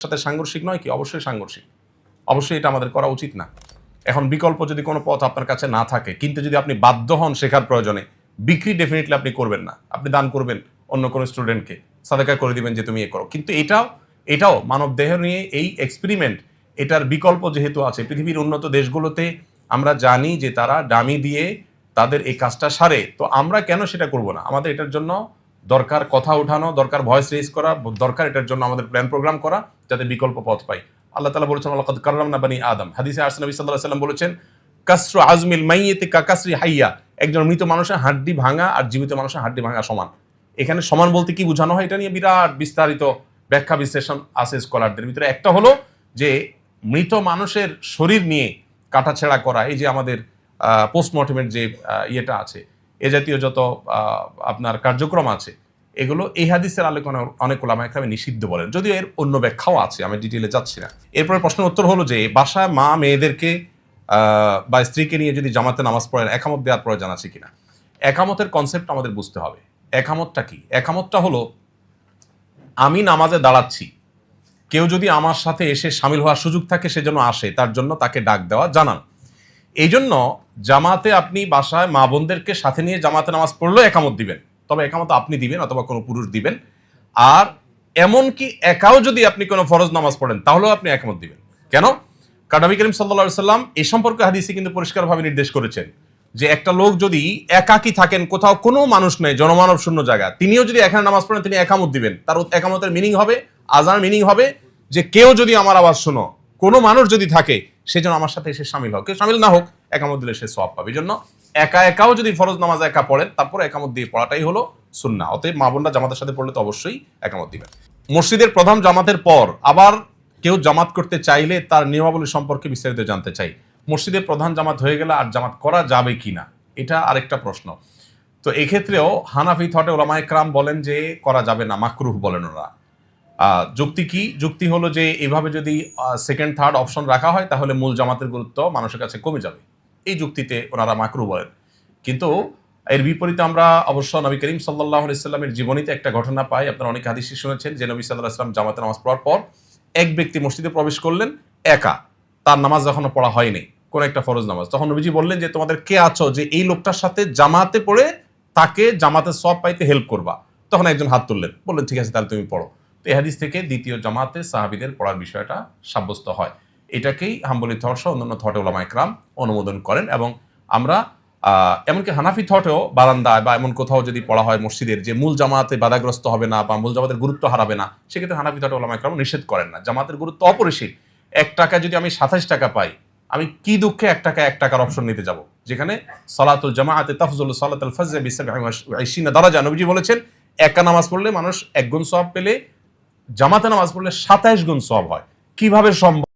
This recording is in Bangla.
সাথে সাংঘর্ষিক নয় কি? অবশ্যই সাংঘর্ষিক, অবশ্যই এটা আমাদের করা উচিত না। এখন বিকল্প যদি কোনো পথ আপনার কাছে না থাকে, কিন্তু যদি আপনি বাধ্য হন শেখার প্রয়োজনে, বিক্রি ডেফিনেটলি আপনি করবেন না। আপনি দান করবেন অন্য কোনো স্টুডেন্টকে, সাদাকা করে দিবেন যে তুমি এ করো। কিন্তু এটাও মানব দেহ নিয়ে এই এক্সপেরিমেন্ট, এটার বিকল্প যেহেতু আছে, পৃথিবীর উন্নত দেশগুলোতে আমরা জানি যে তারা ডামি দিয়ে তাদের এই কাজটা সারে, তো আমরা কেন সেটা করব না? আমাদের এটার জন্য দরকার কথা উঠানো, দরকার ভয়েস রেজ করা, দরকার এটার জন্য আমাদের প্ল্যান প্রোগ্রাম করা, যাতে বিকল্প পথ পাই। আল্লাহ তাআলা বলেছেন লাকাদ কাররামনা বানি আদম। হাদিসে আসছে নবী সাল্লাল্লাহু আলাইহি ওয়াসাল্লাম বলেছেন কাসরু আজমিল মাইয়িতি কাকাসরি হাইয়া। একজন মৃত মানুষের হাড্ডি ভাঙা আর জীবিত মানুষের হাড্ডি ভাঙা সমান। এখানে সমান বলতে কি বোঝানো হয়, এটা নিয়ে বিরাট বিস্তারিত ব্যাখ্যা বিশ্লেষণ আছে স্কলারদের ভিতরে। একটা হলো যে মৃত মানুষের শরীর নিয়ে কাটাছেঁড়া করা, এই যে আমাদের পোস্টমর্টেমের যে ইয়েটা আছে, এ জাতীয় যত আপনার কার্যক্রম আছে, এগুলো এই হাদিসের আলোচনা অনেক ওলামা একরাম নিষিদ্ধ বলেন, যদিও এর অন্য ব্যাখ্যাও আছে, আমি ডিটেইলে যাচ্ছি না। এরপরে প্রশ্নের উত্তর হলো যে বাসায় মা মেয়েদেরকে বা স্ত্রীকে নিয়ে যদি জামাতে নামাজ পড়েন, একামত দেওয়ার প্রয়োজন আছে কিনা? একামতের কনসেপ্ট আমাদের বুঝতে হবে। একামতটা কি? একামতটা হলো আমি নামাজে দাঁড়াচ্ছি, কেউ যদি আমার সাথে এসে শামিল হওয়ার সুযোগ থাকে সেজন্য আসে, তার জন্য তাকে ডাক দেওয়া, জানান। এই জন্য জামাতে আপনি বাসায় মা বোনদেরকে সাথে নিয়ে জামাতে নামাজ পড়লেও একামত দিবেন, তবে একামত আপনি দিবেন অথবা কোনো পুরুষ দিবেন। আর এমনকি একাও যদি আপনি কোনো ফরজ নামাজ পড়েন তাহলেও আপনি একামত দিবেন। কেন? কারণ নবী করিম সাল্লাল্লাহু আলাইহি সাল্লাম এই সম্পর্কে হাদিসে কিন্তু পরিষ্কারভাবে নির্দেশ করেছেন যে একটা লোক যদি একাকী থাকেন, কোথাও কোনো মানুষ নেই, জনমানব শূন্য জায়গা, তিনিও যদি এখানে নামাজ পড়েন তিনি একামত দিবেন। তার একামতের মিনিং হবে, আজান মিনিং হবে যে কেউ যদি আমার আওয়াজ শোনো, কোনো মানুষ যদি থাকে সে যেন আমার সাথে এসে শামিল হোক, কেউ শামিল না হোক, একামত দিলে সে সওয়াব পাবে। এই জন্য একাও যদি ফরজ নামাজ একা পড়েন, তারপর একামত দিয়ে পড়াটাই হলো সুন্নাহ। অতএব মা বোনরা জামাতের সাথে পড়লে তো অবশ্যই একামত দিবেন। মসজিদের প্রধান জামাতের পর আবার কেউ জামাত করতে চাইলে তার নিয়মাবলী সম্পর্কে বিস্তারিত জানতে চাই। মসজিদের প্রধান জামাত হয়ে গেলে আর জামাত করা যাবে কিনা, এটা আরেকটা প্রশ্ন। তো এক্ষেত্রেও হানাফি থটে ওলামায়ে কেরাম বলেন যে করা যাবে না, মাকরুহ বলেন ওরা। যুক্তি কি? যুক্তি হলো যে এভাবে যদি সেকেন্ড থার্ড অপশন রাখা হয় তাহলে মূল জামাতের গুরুত্ব মানুষের কাছে কমে যাবে, এই যুক্তিতে ওনারা মাকরুহ বলেন। কিন্তু এর বিপরীতে আমরা অবশ্য নবী করিম সাল্লাল্লাহু আলাইহি সাল্লামের জীবনীতে একটা ঘটনা পাই। আপনারা অনেক হাদিসে শুনেছেন যে নবী সাল্লাল্লাহু আলাইহি সাল্লাম জামাতে নামাজ পড়ার পর এক ব্যক্তি মসজিদে প্রবেশ করলেন একা, তার নামাজ এখনো পড়া হয়নি, কোন একটা ফরজ নামাজ। তখন নবীজি বললেন যে তোমাদের কে আছো যে এই লোকটার সাথে জামাতে পড়ে তাকে জামাতের সওয়াব পাইতে হেল্প করবা? তখন একজন হাত তুললেন, বললেন ঠিক আছে তাহলে তুমি পড়ো। তো এই হাদিস থেকে দ্বিতীয় জামাতে সাহাবীদের পড়ার বিষয়টা সাব্যস্ত হয়। এটাকেই হাম্বলি থট সহ অন্যান্য থটে ওলামায়ে কেরাম অনুমোদন করেন। এবং আমরা এমনকি হানাফি থটেও বারান্দায় বা এমন কোথাও যদি পড়া হয় মসজিদের, যে মূল জামাতে বাধাগ্রস্ত হবে না বা মূল জামাতের গুরুত্ব হারাবে না, সেক্ষেত্রে হানাফি থটে ওলামায়ে কেরাম নিষেধ করেন না। জামাতের গুরুত্ব অপরিসীম। 1 টাকা যদি আমি 27 টাকা পাই, আমি কি দুঃখে 1 টাকার অপশন নিতে যাব, যেখানে সালাতুল জামাআতে তাফজুলু সালাতুল ফজর বি 27 দারাজা। নবীজি বলেছেন একা নামাজ পড়লে মানুষ 1 গুণ সওয়াব পেলে জামাতে নামাজ পড়লে 27 গুণ সওয়াব হয়। কিভাবে সম্ভব?